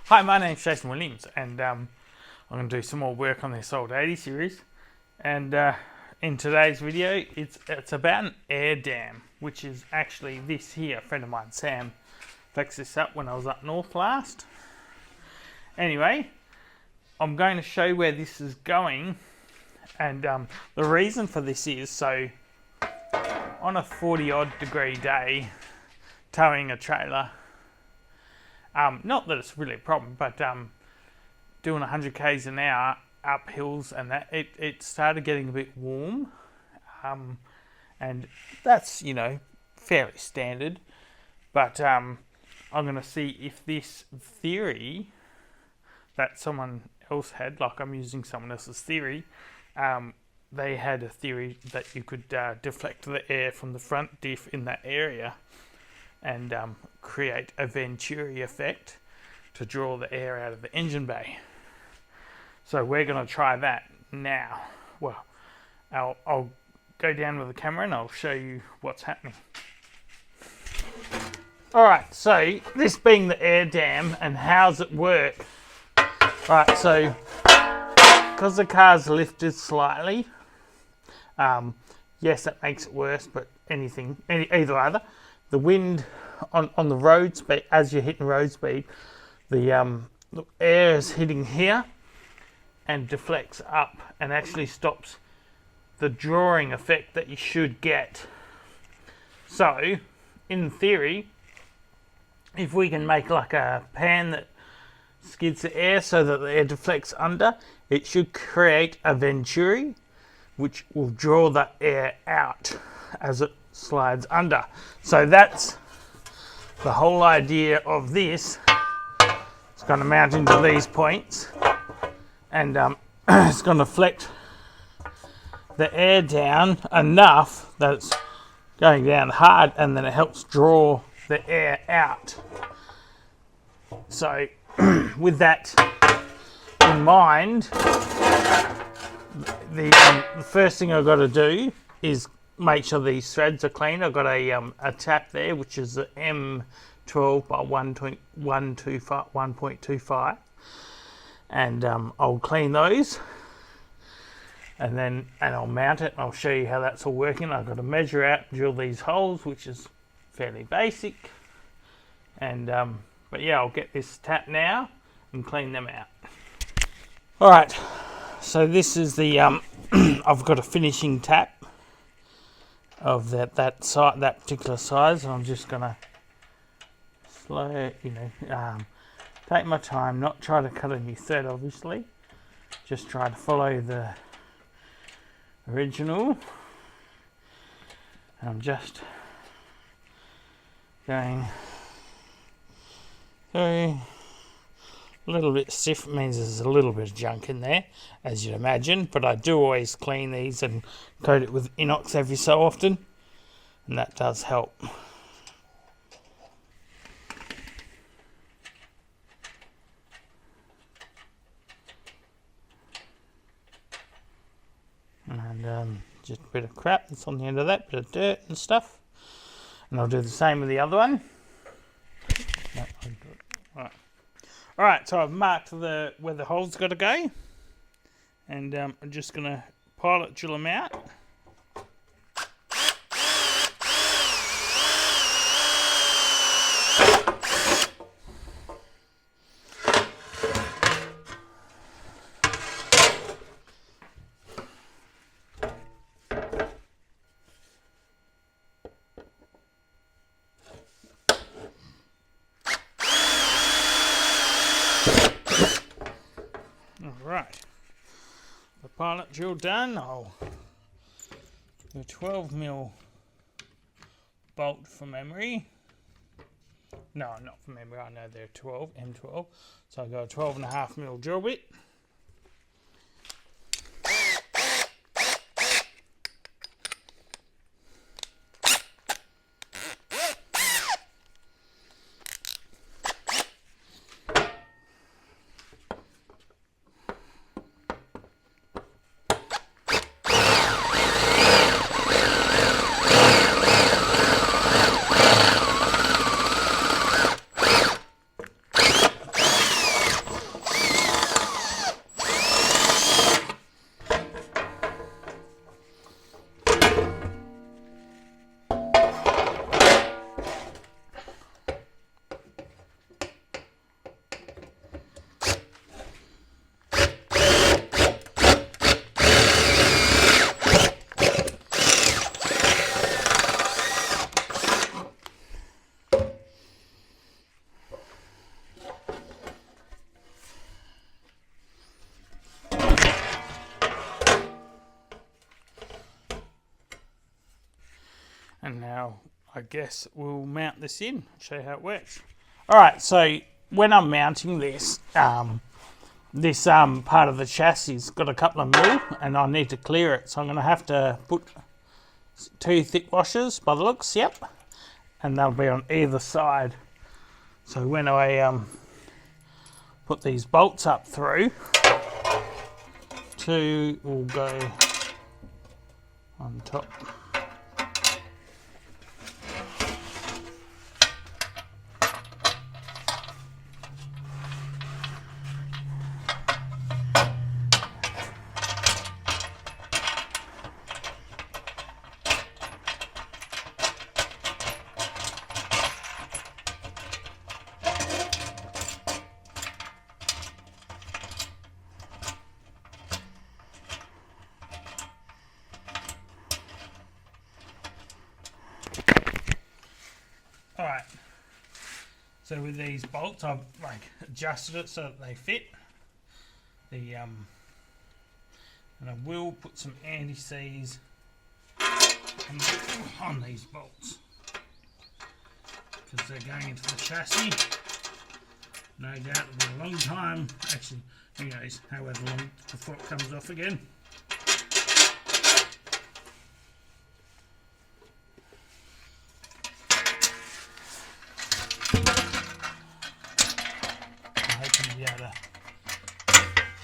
Hi, my name's Jason Williams, and I'm going to do some more work on this old 80 series. And in today's video, it's about an air dam, which is actually this here. A friend of mine, Sam, fixed this up when I was up north last. Anyway, I'm going to show where this is going, and the reason for this is so on a 40-odd degree day, towing a trailer. Not that it's really a problem, but doing 100 k's an hour up hills and that, it started getting a bit warm, and that's, you know, fairly standard. But I'm going to see if this theory that someone else had, like I'm using someone else's theory, they had a theory that you could deflect the air from the front diff in that area and create a Venturi effect to draw the air out of the engine bay. So we're going to try that now. Well, I'll go down with the camera and I'll show you what's happening. Alright, so this being the air dam, and how's it work? Right, so because the car's lifted slightly, yes, that makes it worse, but either the wind on the road speed, as you're hitting road speed, the air is hitting here and deflects up and actually stops the drawing effect that you should get. So, in theory, if we can make like a pan that skids the air so that the air deflects under, it should create a Venturi, which will draw the air out as it slides under. So that's the whole idea of this. It's going to mount into these points, and it's going to deflect the air down enough that it's going down hard, and then it helps draw the air out. So with that in mind, the first thing I've got to do is make sure these threads are clean. I've got a tap there, which is the M12 by 1.25, and I'll clean those, and I'll mount it, and I'll show you how that's all working. I've got to measure out, drill these holes, which is fairly basic, and but yeah, I'll get this tap now and clean them out. All right, so this is the I've got a finishing tap of that particular size, and I'm just gonna take my time, not try to cut a new thread, obviously, just try to follow the original. And I'm just going through. A little bit stiff means there's a little bit of junk in there, as you'd imagine, but I do always clean these and coat it with inox every so often, and that does help. And just a bit of crap that's on the end of that, bit of dirt and stuff, and I'll do the same with the other one. Alright, so I've marked where the hole's got to go, and I'm just going to pilot drill them out. Alright, the pilot drill done. I'll do a 12mm bolt from memory. No, not from memory, I know they're M12. So I've got a 12.5mm drill bit. guess we'll mount this in, show you how it works. Alright, so when I'm mounting this, this part of the chassis got a couple of mil and I need to clear it. So I'm going to have to put 2 thick washers by the looks, yep. And they'll be on either side. So when I put these bolts up through, 2 will go on top. Alright, so with these bolts I've adjusted it so that they fit. And I will put some anti-seize on these bolts because they're going into the chassis. No doubt it'll be a long time, actually who knows, however long before it comes off again. To be able to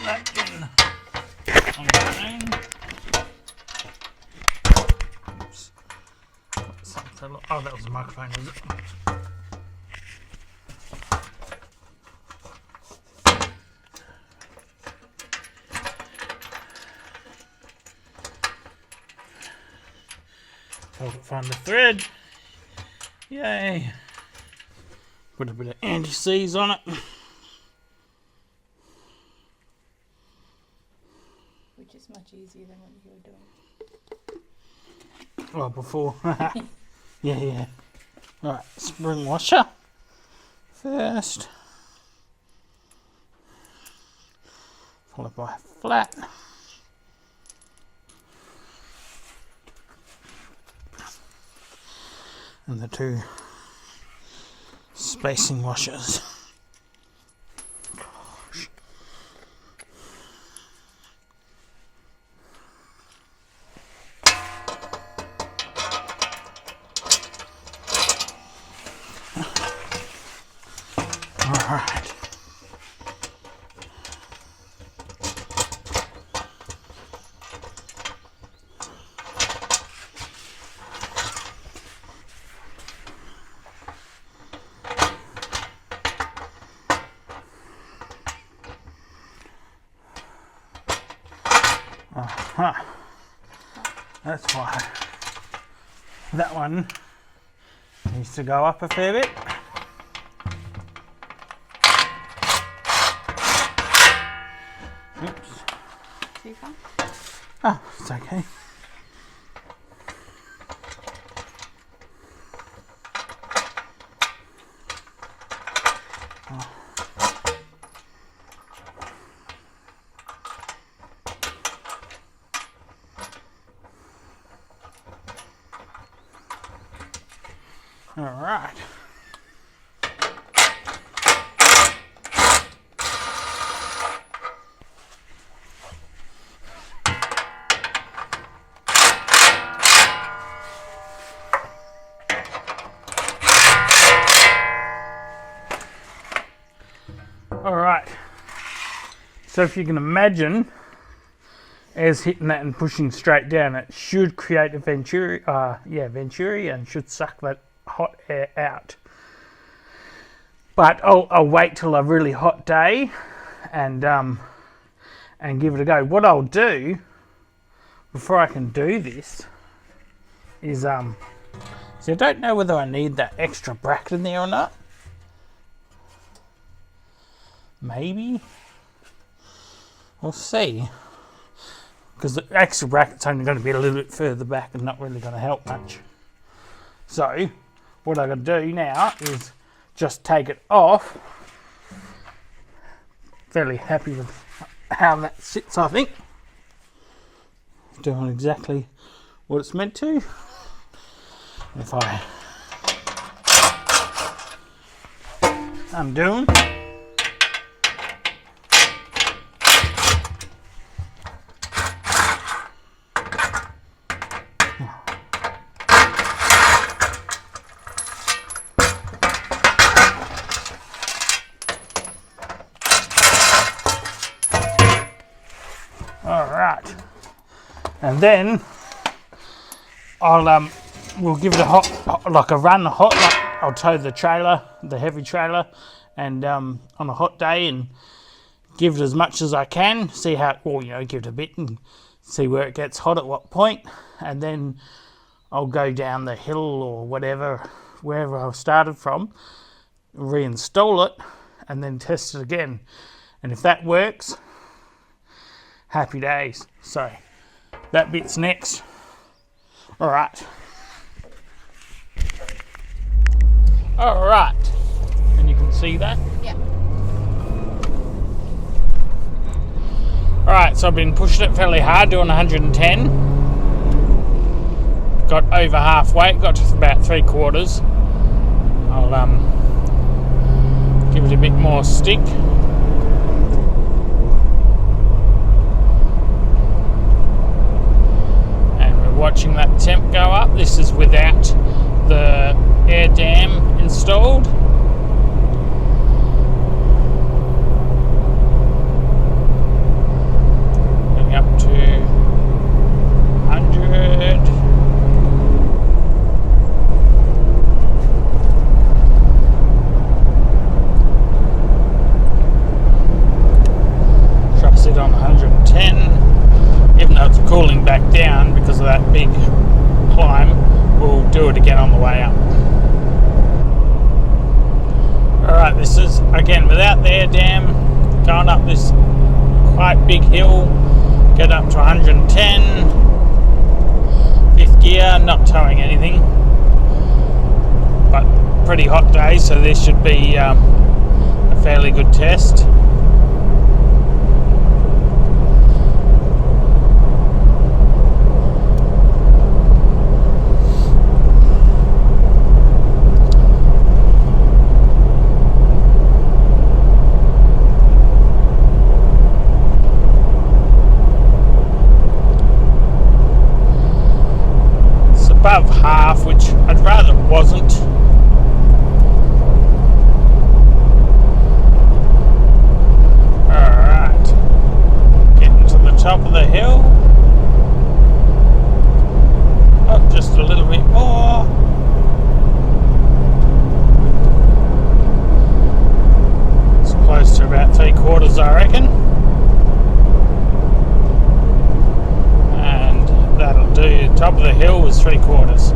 that in on my own. Oops. Oh, that was a microphone, was it? Help it find the thread. Yay. Put a bit of anti-seize on it. Which is much easier than what you were doing. Well, before. yeah. Right, spring washer first. Followed by a flat. And the 2 spacing washers. Alright. That's why that one needs to go up a fair bit. Oops. Too far? Oh, it's okay. All right. All right. So if you can imagine, as hitting that and pushing straight down, it should create a venturi, and should suck that hot air out. But I'll wait till a really hot day and give it a go. What I'll do before I can do this is so I don't know whether I need that extra bracket in there or not. Maybe we'll see, because the extra bracket's only going to be a little bit further back and not really going to help much. So what I'm going to do now is just take it off. Fairly happy with how that sits, I think. Doing exactly what it's meant to. If I undoing. Alright, and then we'll give it a hot run, like I'll tow the trailer, the heavy trailer, and on a hot day, and give it as much as I can, see how, give it a bit and see where it gets hot at what point, and then I'll go down the hill or wherever I started from, reinstall it, and then test it again, and if that works, happy days. So that bit's next. Alright, and you can see that. Yeah. Alright, so I've been pushing it fairly hard, doing 110. Got over halfway, got to about 3/4. I'll give it a bit more stick. Watching that temp go up. This is without the air dam installed. Getting up to 100. Truck's it on 110. Even though it's cooling back down because of that big climb, we'll do it again on the way up. Alright, this is again without the air dam, going up this quite big hill, get up to 110, 5th gear, not towing anything, but pretty hot day, so this should be a fairly good test. Above half, which I'd rather it wasn't. Alright, getting to the top of the hill. Oh, just a little bit more. It's close to about 3/4, I reckon. That'll do. Top of the hill was 3/4.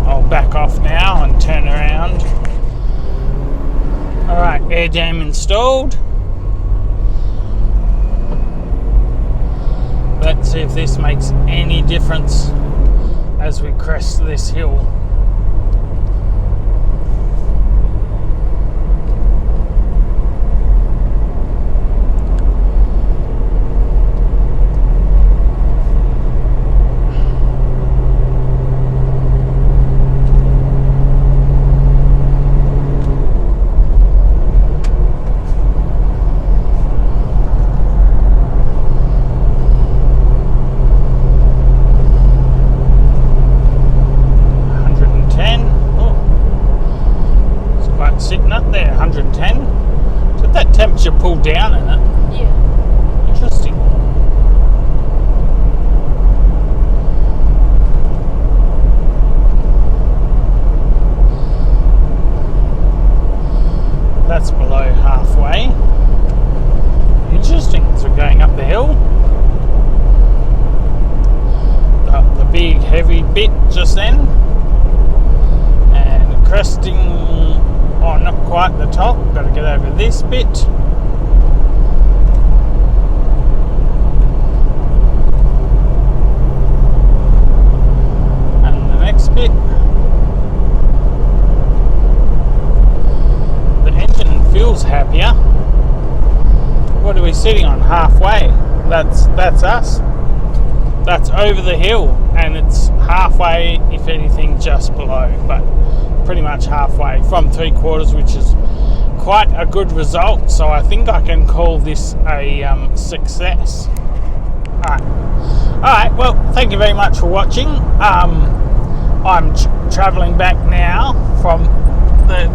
I'll back off now and turn around. Alright, air dam installed. Let's see if this makes any difference as we crest this hill. Sitting up there, 110. Did that temperature pull down in it? Yeah. Interesting. That's below halfway. Interesting. So going up the hill. The big heavy bit just then. And cresting. Oh, not quite the top. Got to get over this bit. And the next bit. The engine feels happier. What are we sitting on? Halfway. That's us. That's over the hill, and it's halfway, if anything, just below, but pretty much halfway from 3/4, which is quite a good result, so I think I can call this a success. Alright, well, thank you very much for watching. I'm travelling back now from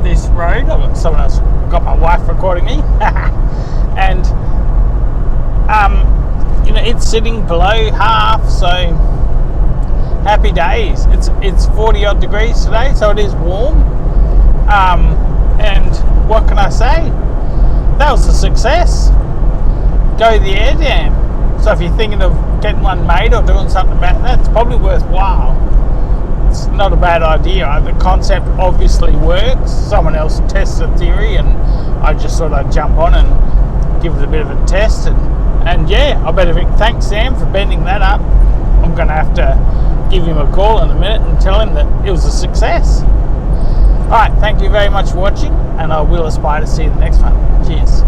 this road. I've got my wife recording me. And it's sitting below half, so happy days. It's 40 odd degrees today, so it is warm. And what can I say? That was a success. Go the air dam. So if you're thinking of getting one made or doing something about that, it's probably worthwhile. It's not a bad idea. The concept obviously works. Someone else tests the theory, and I just thought I'd jump on and give it a bit of a test. And yeah, I better thank Sam for bending that up. I'm going to have to give him a call in a minute and tell him that it was a success. Alright, thank you very much for watching, and I will aspire to see you in the next one. Cheers.